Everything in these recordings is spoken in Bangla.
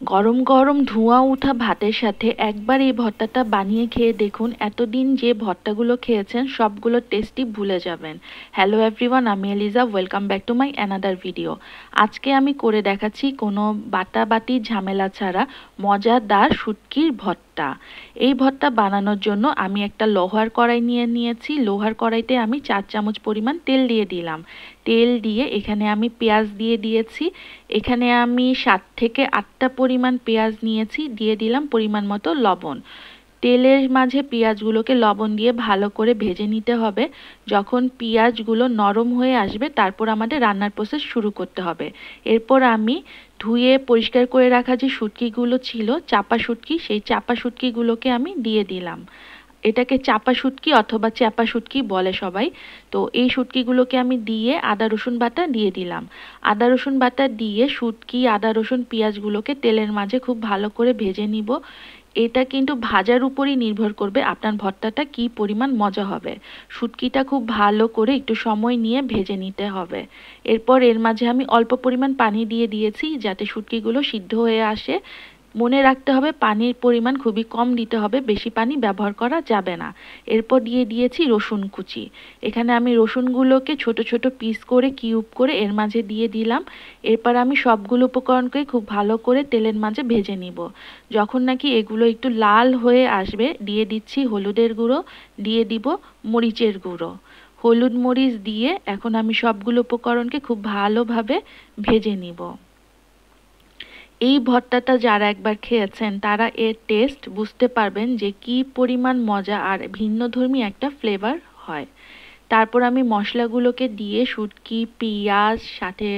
গরম গরম ধোঁয়া ওঠা ভাতের সাথে একবার এই ভর্তাটা বানিয়ে খেয়ে দেখুন। এতদিন যে ভর্তাগুলো খেয়েছেন সবগুলো টেস্টই ভুলে যাবেন। হ্যালো এভরিওয়ান, আমি Eliza, welcome back to my another video. আজকে আমি করে দেখাচ্ছি কোনো বাটাবাটি ঝামেলা ছাড়া মজাদার শুটকির ভর্তা। এই ভর্তা বানানোর জন্য আমি একটা লোহার কড়াই নিয়ে নিয়েছি। লোহার কড়াইতে আমি 4 চামচ পরিমাণ তেল দিয়ে দিলাম। তেল দিয়ে এখানে আমি পেঁয়াজ দিয়ে দিয়েছি। এখানে আমি 7 থেকে 8টা পরিমাণ পেঁয়াজ নিয়েছি, দিয়ে দিলাম পরিমাণ মতো লবণ। তেলের মাঝে পেঁয়াজগুলোকে লবণ দিয়ে ভালো করে ভেজে নিতে হবে। যখন পেঁয়াজগুলো নরম হয়ে আসবে তারপর আমাদের রান্নার প্রসেস শুরু করতে হবে। এরপর আমি ধুয়ে পরিষ্কার করে রাখা যে শুটকিগুলো ছিল, চাপা শুটকি, সেই চাপা শুটকিগুলোকে আমি দিয়ে দিলাম। এটাকে চাপা শুটকি অথবা চ্যাপা শুটকি বলে সবাই। তো এই শুটকিগুলোকে আমি দিয়ে আদা রসুন বাটা দিয়ে দিলাম। আদা রসুন বাটা দিয়ে শুটকি, আদা রসুন, পেঁয়াজগুলোকে তেলের মাঝে খুব ভালো করে ভেজে নিব। এটা কিন্তু ভাজার উপরই নির্ভর করবে আপনার ভর্তাটা কি পরিমাণ মজা হবে। শুটকিটা খুব ভালো করে একটু সময় নিয়ে ভেজে নিতে হবে। এরপর এর মাঝে আমি অল্প পরিমাণ পানি দিয়ে দিয়েছি যাতে শুটকিগুলো সিদ্ধ হয়ে আসে। মনে রাখতে হবে পানির পরিমাণ খুবই কম দিতে হবে, বেশি পানি ব্যবহার করা যাবে না। এরপর দিয়ে দিয়েছি রসুন কুচি। এখানে আমি রসুনগুলোকে ছোট ছোট পিস করে কিউব করে এর মাঝে দিয়ে দিলাম। এরপর আমি সবগুলো উপকরণকে খুব ভালো করে তেলের মাঝে ভেজে নিব। যখন নাকি এগুলো একটু লাল হয়ে আসবে দিয়ে দিচ্ছি হলুদের গুঁড়ো, দিয়ে দিব মরিচের গুঁড়ো। হলুদ মরিচ দিয়ে এখন আমি সবগুলো উপকরণকে খুব ভালোভাবে ভেজে নিব। এই ভর্তাটা যারা একবার খেয়েছেন তারা এর টেস্ট বুঝতে পারবেন যে কি পরিমাণ মজা আর ভিন্নধর্মী একটা ফ্লেভার হয়। তারপর আমি মশলাগুলোকে দিয়ে শুটকি, পেঁয়াজ, সাথে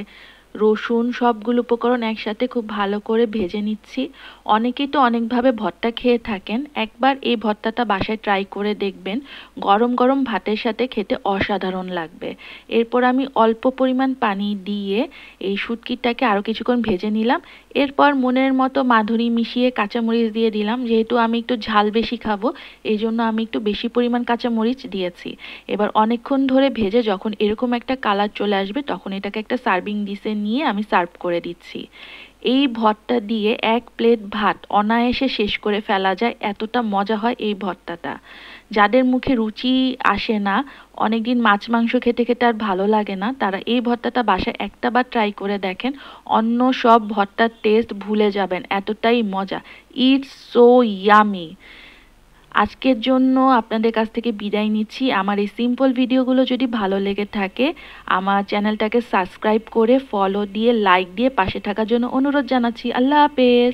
রসুন, সবগুলো উপকরণ একসাথে খুব ভালো করে ভেজে নিচ্ছি। অনেকেই তো অনেকভাবে ভর্তা খেয়ে থাকেন, একবার এই ভর্তাটা বাসায় ট্রাই করে দেখবেন। গরম গরম ভাতের সাথে খেতে অসাধারণ লাগবে। এরপর আমি অল্প পরিমাণ পানি দিয়ে এই শুটকিটাকে আরও কিছুক্ষণ ভেজে নিলাম। এরপর মনের মতো মাধুরী মিশিয়ে কাঁচামরিচ দিয়ে দিলাম। যেহেতু আমি একটু ঝাল বেশি খাবো এই জন্য আমি একটু বেশি পরিমাণ কাঁচামরিচ দিয়েছি। এবার অনেকক্ষণ ধরে ভেজে যখন এরকম একটা কালার চলে আসবে তখন এটাকে একটা সার্ভিং ডিশে নিয়ে আমি সার্ভ করে দিচ্ছি। এই ভর্তা দিয়ে 1 প্লেট ভাত অনায়াসে শেষ করে ফেলা যায়, এতটা মজা হয় এই ভর্তাটা। যাদের মুখে রুচি আসে না, অনেকদিন মাছ মাংস খেতে খেতে আর ভালো লাগে না, তারা এই ভর্তাটা বাসায় একটাবার ট্রাই করে দেখেন। অন্য সব ভর্তার টেস্ট ভুলে যাবেন, এতটাই মজা। It's so yummy. আজকের জন্য আপনাদের কাছ থেকে বিদায় নিচ্ছি। আমার এই সিম্পল ভিডিওগুলো যদি ভালো লেগে থাকে আমার চ্যানেলটাকে সাবস্ক্রাইব করে ফলো দিয়ে লাইক দিয়ে পাশে থাকার জন্য অনুরোধ জানাচ্ছি। আল্লাহ হাফেজ।